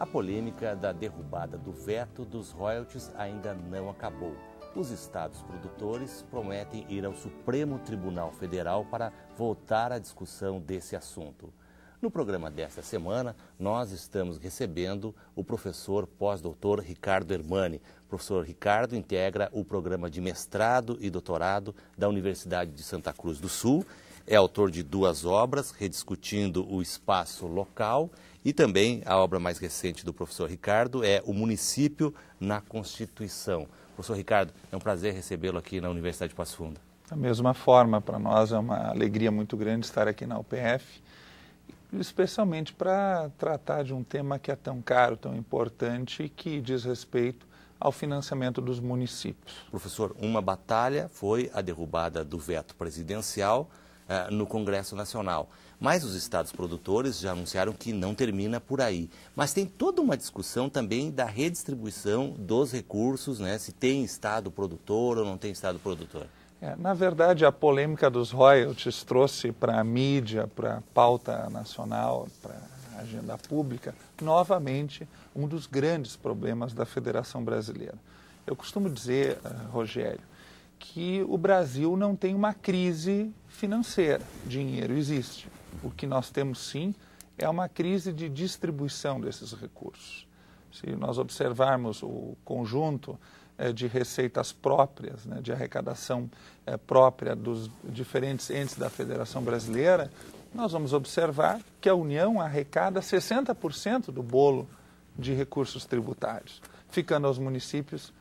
A polêmica da derrubada do veto dos royalties ainda não acabou. Os estados produtores prometem ir ao Supremo Tribunal Federal para voltar à discussão desse assunto. No programa desta semana, nós estamos recebendo o professor pós-doutor Ricardo Hermani. O professor Ricardo integra o programa de mestrado e doutorado da Universidade de Santa Cruz do Sul. É autor de 2 obras, Rediscutindo o Espaço Local, e também a obra mais recente do professor Ricardo é O Município na Constituição. Professor Ricardo, é um prazer recebê-lo aqui na Universidade de Passo Fundo. Da mesma forma, para nós é uma alegria muito grande estar aqui na UPF, especialmente para tratar de um tema que é tão caro, tão importante, que diz respeito ao financiamento dos municípios. Professor, uma batalha foi a derrubada do veto presidencial no Congresso Nacional. Mas os estados produtores já anunciaram que não termina por aí. Mas tem toda uma discussão também da redistribuição dos recursos, né? Se tem estado produtor ou não tem estado produtor. Na verdade, a polêmica dos royalties trouxe para a mídia, para a pauta nacional, para a agenda pública, novamente, um dos grandes problemas da Federação Brasileira. Eu costumo dizer, Rogério, que o Brasil não tem uma crise financeira. Dinheiro existe. O que nós temos, sim, é uma crise de distribuição desses recursos. Se nós observarmos o conjunto de receitas próprias, né, de arrecadação própria dos diferentes entes da Federação Brasileira, nós vamos observar que a União arrecada 60% do bolo de recursos tributários, ficando aos municípios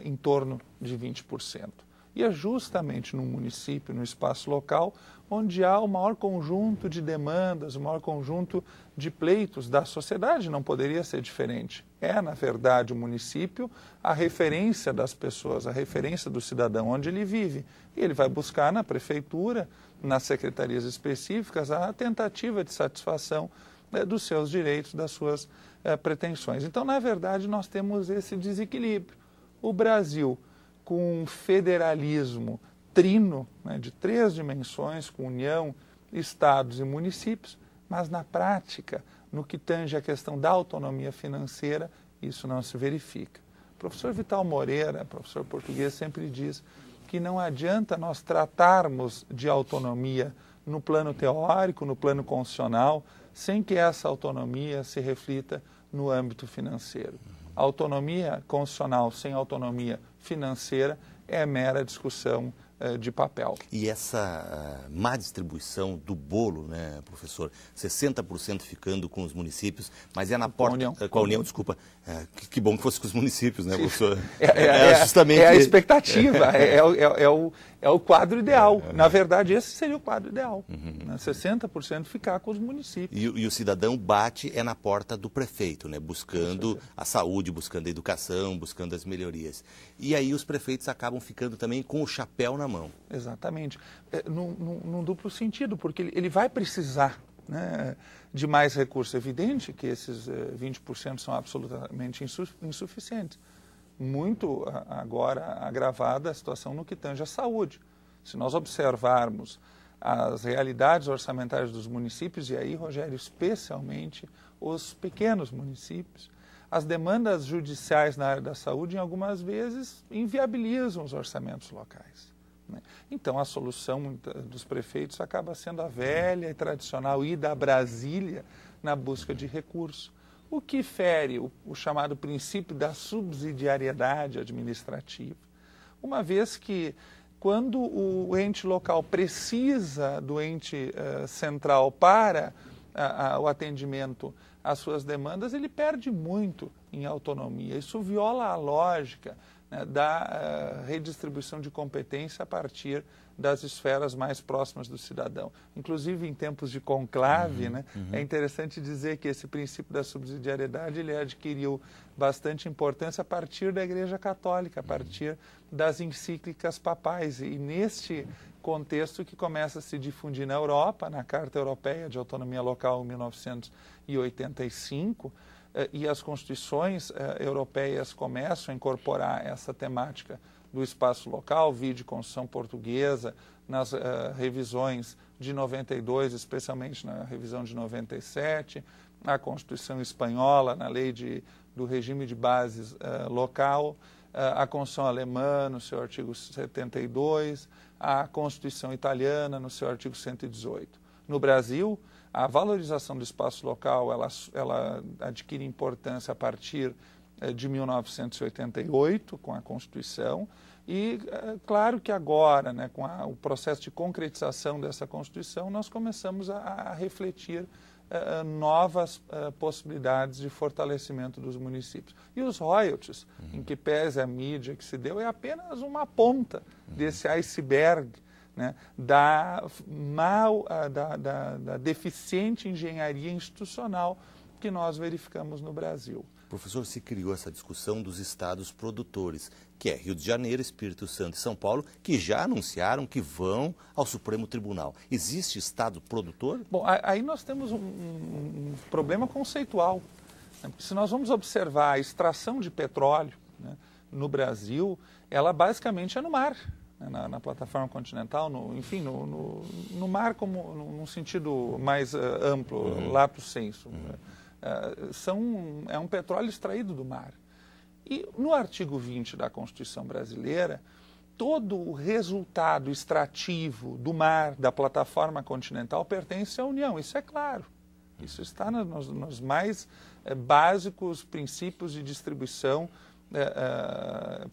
em torno de 20%. E é justamente no município, no espaço local, onde há o maior conjunto de demandas, o maior conjunto de pleitos da sociedade, não poderia ser diferente. É, na verdade, o município a referência das pessoas, a referência do cidadão onde ele vive. E ele vai buscar na prefeitura, nas secretarias específicas, a tentativa de satisfação dos seus direitos, das suas pretensões. Então, na verdade, nós temos esse desequilíbrio. O Brasil, com um federalismo trino, né, de 3 dimensões, com União, estados e municípios, mas na prática, no que tange a questão da autonomia financeira, isso não se verifica. O professor Vital Moreira, professor português, sempre diz que não adianta nós tratarmos de autonomia no plano teórico, no plano constitucional, sem que essa autonomia se reflita no âmbito financeiro. A autonomia constitucional sem autonomia financeira é mera discussão de papel. E essa má distribuição do bolo, né, professor? 60% ficando com os municípios, mas é na porta... Com a União, desculpa. Que bom que fosse com os municípios, né, professor? Justamente... É a expectativa, é o quadro ideal. Na verdade, esse seria o quadro ideal. Né? 60% ficar com os municípios. E o cidadão bate na porta do prefeito, né, buscando a saúde, buscando a educação, buscando as melhorias. E aí os prefeitos acabam ficando também com o chapéu na mão. Exatamente. Num duplo sentido, porque ele vai precisar, né, de mais recursos. É evidente que esses 20% são absolutamente insuficientes. Muito agora agravada a situação no que tange à saúde. Se nós observarmos as realidades orçamentárias dos municípios, e aí, Rogério, especialmente os pequenos municípios, as demandas judiciais na área da saúde, em algumas vezes, inviabilizam os orçamentos locais. Então, a solução dos prefeitos acaba sendo a velha e tradicional ida a Brasília na busca de recursos, o que fere o chamado princípio da subsidiariedade administrativa, uma vez que, quando o ente local precisa do ente central para o atendimento às suas demandas, ele perde muito em autonomia. Isso viola a lógica, né, da redistribuição de competência a partir das esferas mais próximas do cidadão. Inclusive, em tempos de conclave, né, é interessante dizer que esse princípio da subsidiariedade ele adquiriu bastante importância a partir da Igreja Católica, a partir das encíclicas papais. E neste contexto que começa a se difundir na Europa, na Carta Europeia de Autonomia Local, em 1985, e as constituições europeias começam a incorporar essa temática do espaço local, vide Constituição Portuguesa, nas revisões de 92, especialmente na revisão de 97, a Constituição espanhola, na lei do regime de bases local, a Constituição alemã, no seu artigo 72, a Constituição italiana, no seu artigo 118. No Brasil, a valorização do espaço local, ela adquire importância a partir de 1988, com a Constituição, e claro que agora, né, com o processo de concretização dessa Constituição, nós começamos a refletir novas possibilidades de fortalecimento dos municípios. E os royalties, em que pese a mídia que se deu, é apenas uma ponta desse iceberg, né, da deficiente engenharia institucional que nós verificamos no Brasil. Professor, se criou essa discussão dos estados produtores, que é Rio de Janeiro, Espírito Santo e São Paulo, que já anunciaram que vão ao Supremo Tribunal. Existe estado produtor? Bom, aí nós temos um problema conceitual. Né? Porque se nós vamos observar a extração de petróleo, né, no Brasil, ela basicamente é no mar, né, na plataforma continental, enfim, no mar como num sentido mais amplo, lato sensu. É um petróleo extraído do mar. E no artigo 20 da Constituição brasileira, todo o resultado extrativo do mar, da plataforma continental, pertence à União. Isso é claro. Isso está nos mais básicos princípios de distribuição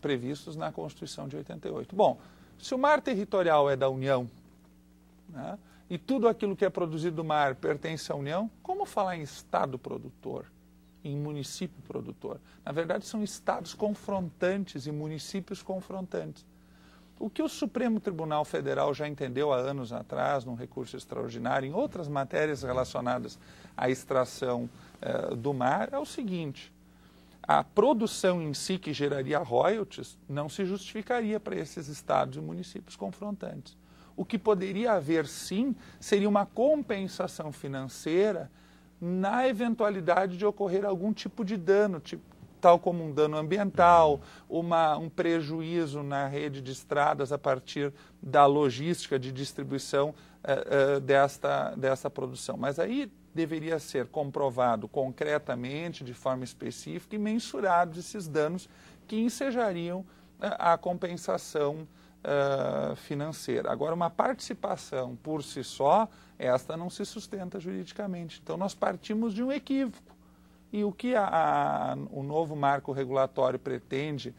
previstos na Constituição de 88. Bom, se o mar territorial é da União, né, e tudo aquilo que é produzido do mar pertence à União, como falar em estado produtor, em município produtor? Na verdade, são estados confrontantes e municípios confrontantes. O que o Supremo Tribunal Federal já entendeu há anos atrás, num recurso extraordinário, em outras matérias relacionadas à extração do mar, é o seguinte: a produção em si que geraria royalties não se justificaria para esses estados e municípios confrontantes. O que poderia haver, sim, seria uma compensação financeira na eventualidade de ocorrer algum tipo de dano, tal como um dano ambiental, um prejuízo na rede de estradas a partir da logística de distribuição dessa produção. Mas aí deveria ser comprovado concretamente, de forma específica, e mensurados esses danos que ensejariam a compensação financeira. Agora, uma participação por si só, esta não se sustenta juridicamente. Então, nós partimos de um equívoco. E o que o novo marco regulatório pretende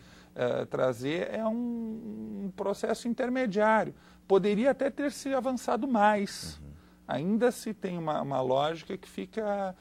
trazer é um processo intermediário. Poderia até ter se avançado mais. Ainda se tem uma lógica que fica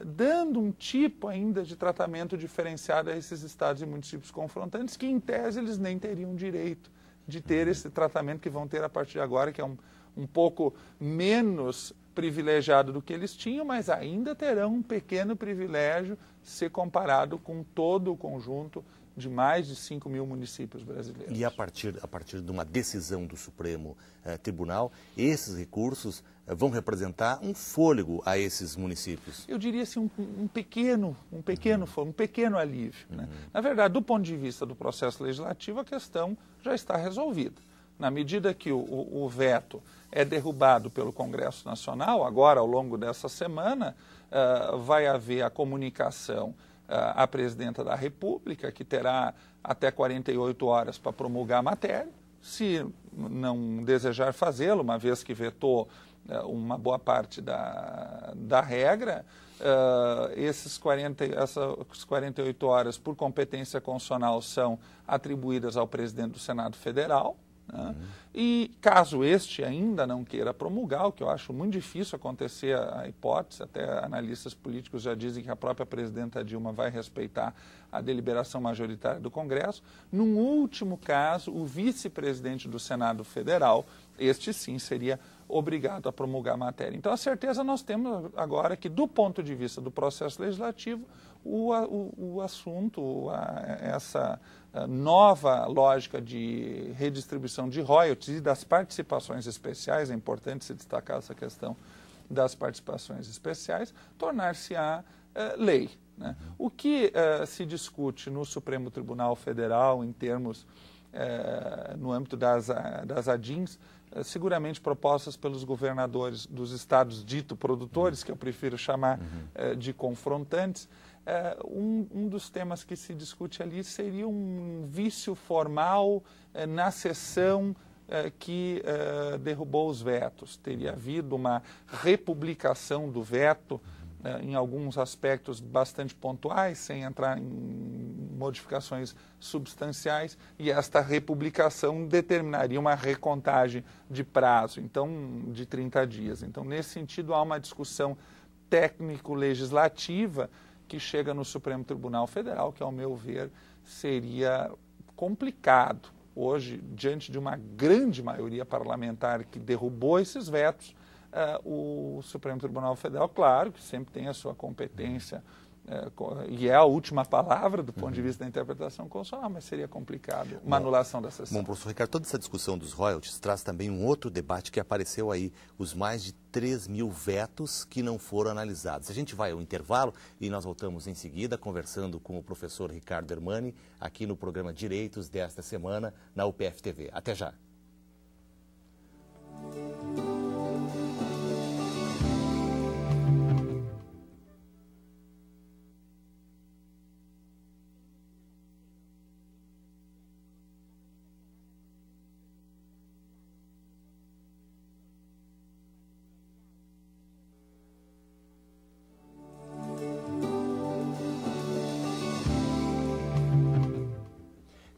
dando um tipo ainda de tratamento diferenciado a esses estados e municípios confrontantes, que, em tese, eles nem teriam direito de ter esse tratamento que vão ter a partir de agora, que é um pouco menos privilegiado do que eles tinham, mas ainda terão um pequeno privilégio se comparado com todo o conjunto de mais de 5 mil municípios brasileiros. E a partir de uma decisão do Supremo Tribunal, esses recursos vão representar um fôlego a esses municípios? Eu diria assim, um pequeno alívio. Né? Na verdade, do ponto de vista do processo legislativo, a questão já está resolvida. Na medida que o veto é derrubado pelo Congresso Nacional, agora, ao longo dessa semana, vai haver a comunicação à Presidenta da República, que terá até 48 horas para promulgar a matéria. Se não desejar fazê-lo, uma vez que vetou uma boa parte da regra, essas 48 horas, por competência constitucional, são atribuídas ao presidente do Senado Federal. Né? E caso este ainda não queira promulgar, o que eu acho muito difícil acontecer a hipótese, até analistas políticos já dizem que a própria presidenta Dilma vai respeitar a deliberação majoritária do Congresso, num último caso, o vice-presidente do Senado Federal, este sim seria obrigado a promulgar a matéria. Então, a certeza nós temos agora que, do ponto de vista do processo legislativo, o assunto, essa nova lógica de redistribuição de royalties e das participações especiais, é importante se destacar essa questão das participações especiais, tornar-se-á lei. Né? O que se discute no Supremo Tribunal Federal em termos, no âmbito das ADINs, seguramente propostas pelos governadores dos estados dito produtores, que eu prefiro chamar de confrontantes. Um dos temas que se discute ali seria um vício formal na sessão que derrubou os vetos. Teria havido uma republicação do veto em alguns aspectos bastante pontuais, sem entrar em modificações substanciais, e esta republicação determinaria uma recontagem de prazo, então, de 30 dias. Então, nesse sentido, há uma discussão técnico-legislativa que chega no Supremo Tribunal Federal, que, ao meu ver, seria complicado. Hoje, diante de uma grande maioria parlamentar que derrubou esses vetos, o Supremo Tribunal Federal, claro, que sempre tem a sua competência e é a última palavra do ponto de vista da interpretação constitucional, mas seria complicado uma anulação da sessão. Bom, professor Ricardo, toda essa discussão dos royalties traz também um outro debate que apareceu aí, os mais de 3.000 vetos que não foram analisados. A gente vai ao intervalo e nós voltamos em seguida conversando com o professor Ricardo Ermani aqui no programa Direitos desta semana na UPF TV. Até já.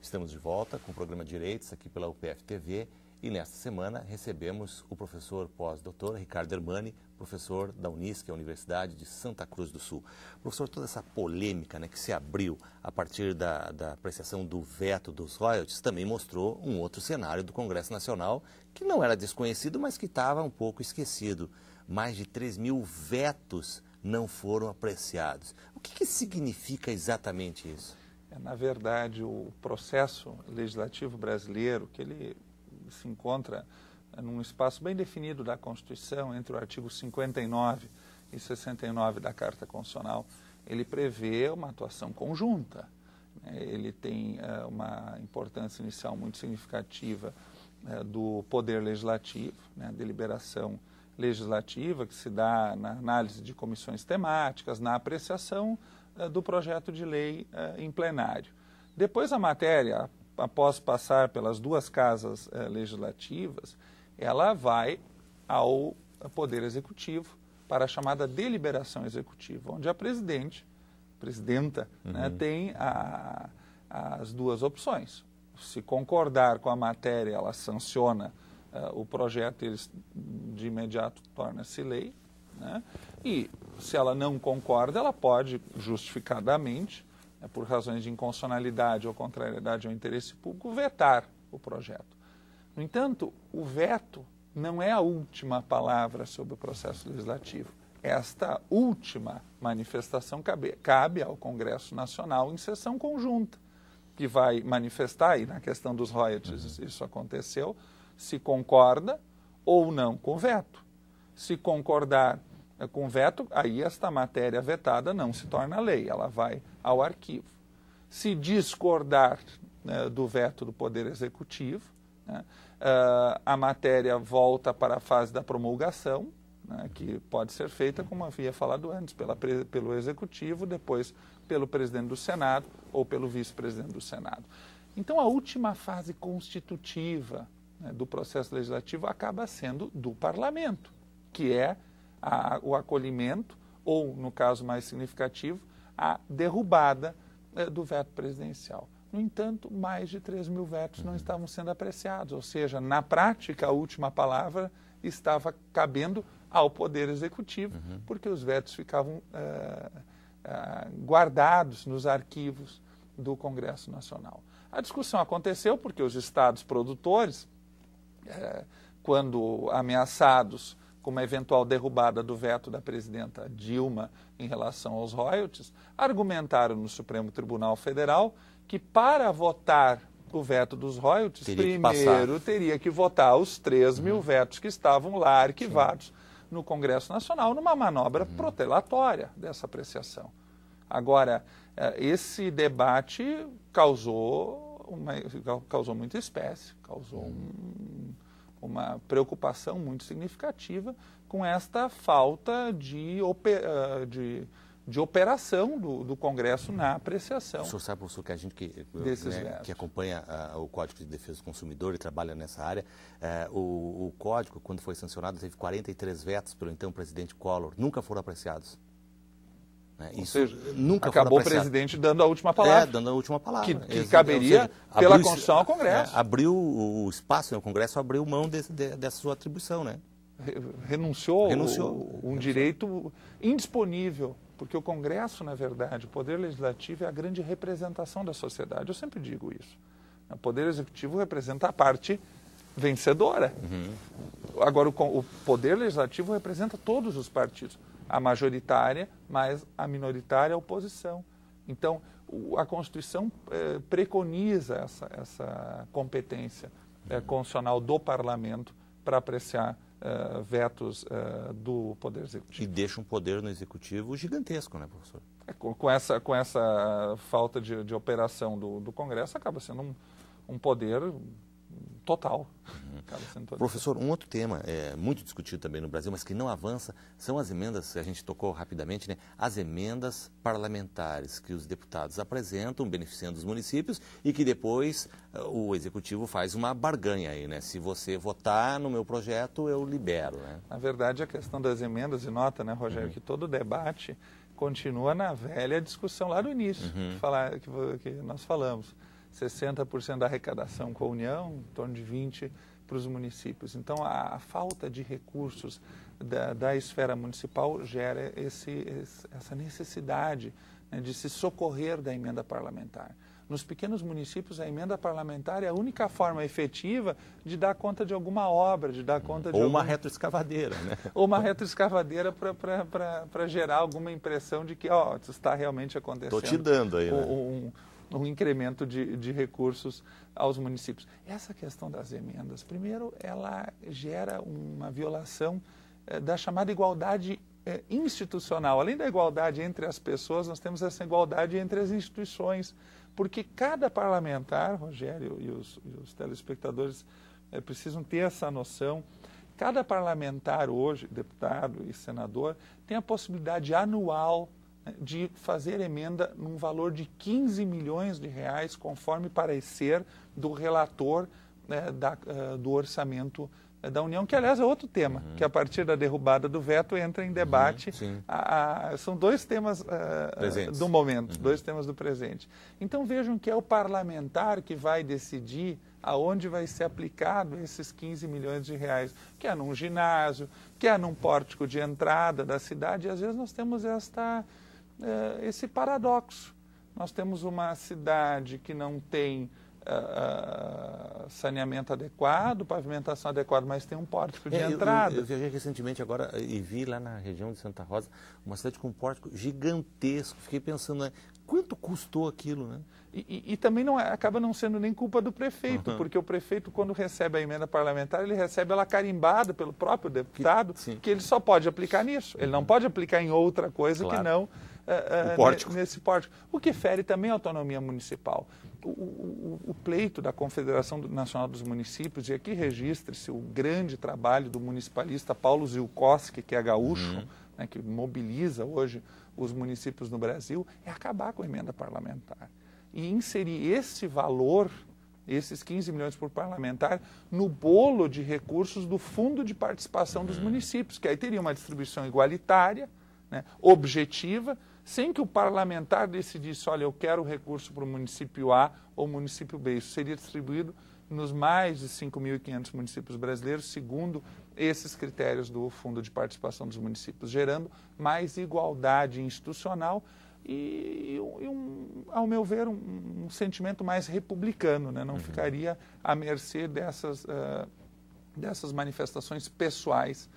Estamos de volta com o programa Direitos aqui pela UPF TV e nesta semana recebemos o professor pós-doutor Ricardo Ermani, professor da Unisc, a Universidade de Santa Cruz do Sul. Professor, toda essa polêmica, né, que se abriu a partir da apreciação do veto dos royalties também mostrou um outro cenário do Congresso Nacional que não era desconhecido, mas que estava um pouco esquecido. Mais de 3.000 vetos não foram apreciados. O que significa exatamente isso? Na verdade, o processo legislativo brasileiro, que ele se encontra num espaço bem definido da Constituição, entre o artigo 59 e 69 da Carta Constitucional, ele prevê uma atuação conjunta. Ele tem uma importância inicial muito significativa do poder legislativo, deliberação legislativa que se dá na análise de comissões temáticas, na apreciação do projeto de lei em plenário. Depois a matéria, após passar pelas duas casas legislativas, ela vai ao Poder Executivo para a chamada deliberação executiva, onde a presidenta, tem as duas opções. Se concordar com a matéria, ela sanciona o projeto, ele de imediato torna-se lei, e se ela não concorda, ela pode, justificadamente, por razões de inconstitucionalidade ou contrariedade ao interesse público, vetar o projeto. No entanto, o veto não é a última palavra sobre o processo legislativo. Esta última manifestação cabe ao Congresso Nacional em sessão conjunta, que vai manifestar, e na questão dos royalties isso aconteceu, se concorda ou não com o veto. Se concordar com veto, aí esta matéria vetada não se torna lei, ela vai ao arquivo. Se discordar do veto do Poder Executivo, a matéria volta para a fase da promulgação, que pode ser feita, como havia falado antes, pelo Executivo, depois pelo presidente do Senado ou pelo vice-presidente do Senado. Então, a última fase constitutiva do processo legislativo acaba sendo do Parlamento, que é o acolhimento, ou, no caso mais significativo, a derrubada do veto presidencial. No entanto, mais de 3.000 vetos não estavam sendo apreciados, ou seja, na prática, a última palavra estava cabendo ao Poder Executivo, porque os vetos ficavam guardados nos arquivos do Congresso Nacional. A discussão aconteceu porque os estados produtores, quando ameaçados com uma eventual derrubada do veto da presidenta Dilma em relação aos royalties, argumentaram no Supremo Tribunal Federal que para votar o veto dos royalties, primeiro teria que votar os 3.000 vetos que estavam lá arquivados no Congresso Nacional, numa manobra protelatória dessa apreciação. Agora, esse debate causou muita espécie, causou uma preocupação muito significativa com esta falta de operação do Congresso na apreciação. O senhor sabe, professor, que a gente que acompanha o Código de Defesa do Consumidor e trabalha nessa área, o Código, quando foi sancionado, teve 43 vetos pelo então presidente Collor, nunca foram apreciados. Ou seja, nunca acabou o presidente dando a última palavra. Dando a última palavra. Que caberia, pela Constituição, ao Congresso. Abriu o espaço, o Congresso abriu mão dessa sua atribuição, né? Renunciou. Um direito indisponível, porque o Congresso, na verdade, o Poder Legislativo é a grande representação da sociedade. Eu sempre digo isso. O Poder Executivo representa a parte vencedora. Agora, o Poder Legislativo representa todos os partidos. A majoritária, mas a minoritária, a oposição. Então, a Constituição preconiza essa competência constitucional do Parlamento para apreciar vetos do Poder Executivo. E deixa um poder no Executivo gigantesco, né, professor? Com essa falta de operação do Congresso, acaba sendo um poder total. Professor, um outro tema muito discutido também no Brasil, mas que não avança, são as emendas, a gente tocou rapidamente, né? As emendas parlamentares que os deputados apresentam, beneficiando os municípios, e que depois o Executivo faz uma barganha aí, né? Se você votar no meu projeto, eu libero, né? Na verdade, a questão das emendas, e nota, né, Rogério, que todo debate continua na velha discussão lá do início, que nós falamos. 60% da arrecadação com a União, em torno de 20% para os municípios. Então, a falta de recursos da esfera municipal gera essa necessidade, né, de se socorrer da emenda parlamentar. Nos pequenos municípios, a emenda parlamentar é a única forma efetiva de dar conta de alguma obra, de dar conta de uma retroescavadeira, né? Ou uma retroescavadeira para gerar alguma impressão de que, isso está realmente acontecendo. Estou te dando aí, né? Um incremento de recursos aos municípios. Essa questão das emendas, primeiro, ela gera uma violação da chamada igualdade institucional. Além da igualdade entre as pessoas, nós temos essa igualdade entre as instituições, porque cada parlamentar, Rogério e os telespectadores precisam ter essa noção, cada parlamentar hoje, deputado e senador, tem a possibilidade anual de fazer emenda num valor de 15 milhões de reais, conforme parecer do relator do orçamento da União, que aliás é outro tema, que a partir da derrubada do veto entra em debate. São dois temas do momento, dois temas do presente. Então vejam que é o parlamentar que vai decidir aonde vai ser aplicado esses 15 milhões de reais, que é num ginásio, que é num pórtico de entrada da cidade, e às vezes nós temos esse paradoxo. Nós temos uma cidade que não tem saneamento adequado, pavimentação adequada, mas tem um pórtico de entrada. Eu viajei recentemente agora e vi lá na região de Santa Rosa uma cidade com um pórtico gigantesco. Fiquei pensando, né, quanto custou aquilo, né? E também acaba não sendo nem culpa do prefeito, porque o prefeito, quando recebe a emenda parlamentar, ele recebe ela carimbada pelo próprio deputado, que ele só pode aplicar nisso. Ele não pode aplicar em outra coisa que não nesse pórtico. O que fere também a autonomia municipal. O pleito da Confederação Nacional dos Municípios, e aqui registre-se o grande trabalho do municipalista Paulo Zilkowski, que é gaúcho, né, que mobiliza hoje os municípios no Brasil, é acabar com a emenda parlamentar. E inserir esse valor, esses 15 milhões por parlamentar, no bolo de recursos do Fundo de Participação dos Municípios, que aí teria uma distribuição igualitária, né, objetiva, sem que o parlamentar decidisse, olha, eu quero recurso para o município A ou município B. Isso seria distribuído nos mais de 5.500 municípios brasileiros, segundo esses critérios do Fundo de Participação dos Municípios, gerando mais igualdade institucional e ao meu ver, um sentimento mais republicano, né? Não ficaria à mercê dessas manifestações pessoais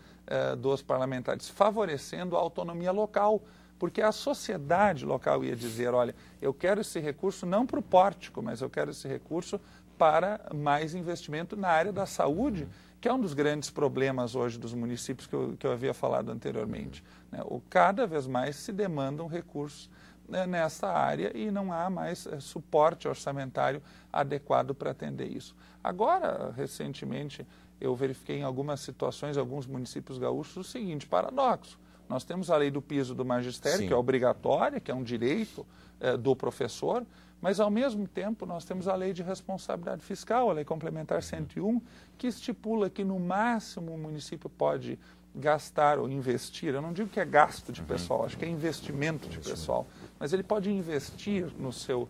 dos parlamentares, favorecendo a autonomia local, porque a sociedade local ia dizer, olha, eu quero esse recurso não para o pórtico, mas eu quero esse recurso para mais investimento na área da saúde, que é um dos grandes problemas hoje dos municípios que eu havia falado anteriormente. Né? Cada vez mais se demandam recursos nessa área e não há mais suporte orçamentário adequado para atender isso. Agora, recentemente, eu verifiquei em algumas situações, alguns municípios gaúchos, o seguinte paradoxo. Nós temos a lei do piso do magistério, Sim. que é obrigatória, que é um direito do professor, mas, ao mesmo tempo, nós temos a lei de responsabilidade fiscal, a lei complementar 101, que estipula que, no máximo, o município pode gastar ou investir, eu não digo que é gasto de pessoal, acho que é investimento de pessoal, mas ele pode investir no seu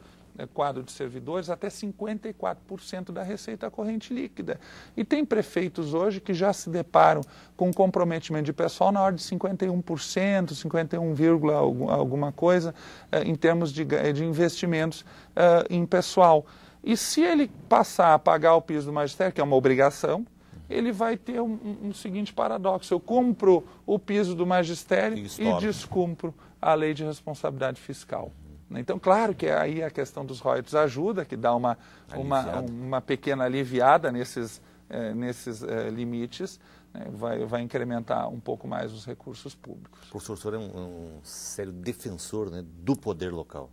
quadro de servidores até 54% da receita corrente líquida. E tem prefeitos hoje que já se deparam com um comprometimento de pessoal na ordem de 51%, 51, alguma coisa, em termos de investimentos em pessoal. E se ele passar a pagar o piso do magistério, que é uma obrigação, ele vai ter um seguinte paradoxo. Eu cumpro o piso do magistério e descumpro a lei de responsabilidade fiscal. Então, claro que aí a questão dos royalties ajuda, que dá uma pequena aliviada nesses limites, né, vai incrementar um pouco mais os recursos públicos. Professor, o senhor é um sério defensor, né, do poder local,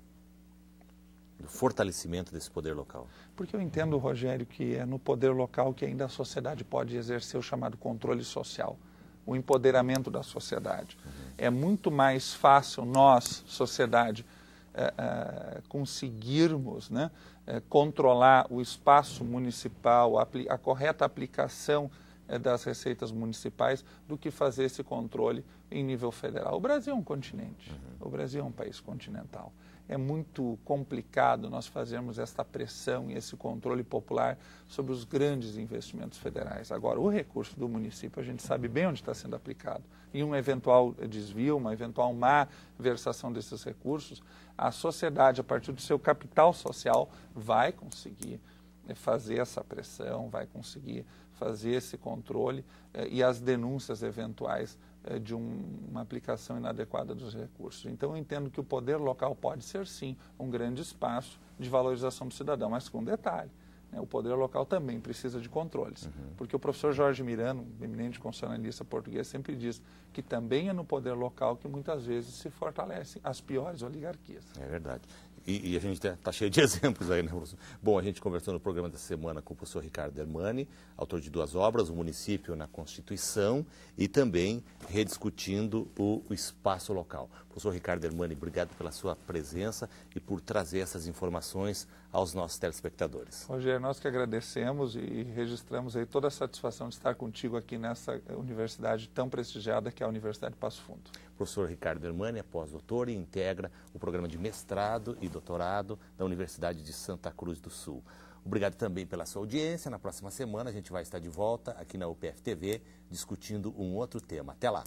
do fortalecimento desse poder local. Porque eu entendo, Rogério, que é no poder local que ainda a sociedade pode exercer o chamado controle social, o empoderamento da sociedade. É muito mais fácil nós, sociedade, conseguirmos, né, controlar o espaço municipal, a correta aplicação das receitas municipais, do que fazer esse controle em nível federal. O Brasil é um continente, o Brasil é um país continental. É muito complicado nós fazermos esta pressão e esse controle popular sobre os grandes investimentos federais. Agora, o recurso do município, a gente sabe bem onde está sendo aplicado. E um eventual desvio, uma eventual má versação desses recursos, a sociedade, a partir do seu capital social, vai conseguir fazer essa pressão, vai conseguir fazer esse controle e as denúncias eventuais de uma aplicação inadequada dos recursos. Então, eu entendo que o poder local pode ser, sim, um grande espaço de valorização do cidadão, mas com um detalhe, né, o poder local também precisa de controles, porque o professor Jorge Mirano, eminente constitucionalista português, sempre diz que também é no poder local que muitas vezes se fortalecem as piores oligarquias. É verdade. E a gente está cheio de exemplos aí, né, professor? Bom, a gente conversou no programa da semana com o professor Ricardo Ermani, autor de 2 obras, O Município na Constituição, e também rediscutindo o espaço local. Professor Ricardo Ermani, obrigado pela sua presença e por trazer essas informações aos nossos telespectadores. Rogério, nós que agradecemos e registramos aí toda a satisfação de estar contigo aqui nessa universidade tão prestigiada que é a Universidade de Passo Fundo. Professor Ricardo Ermani é pós-doutor e integra o programa de mestrado e doutorado da Universidade de Santa Cruz do Sul. Obrigado também pela sua audiência. Na próxima semana a gente vai estar de volta aqui na UPF TV discutindo um outro tema. Até lá!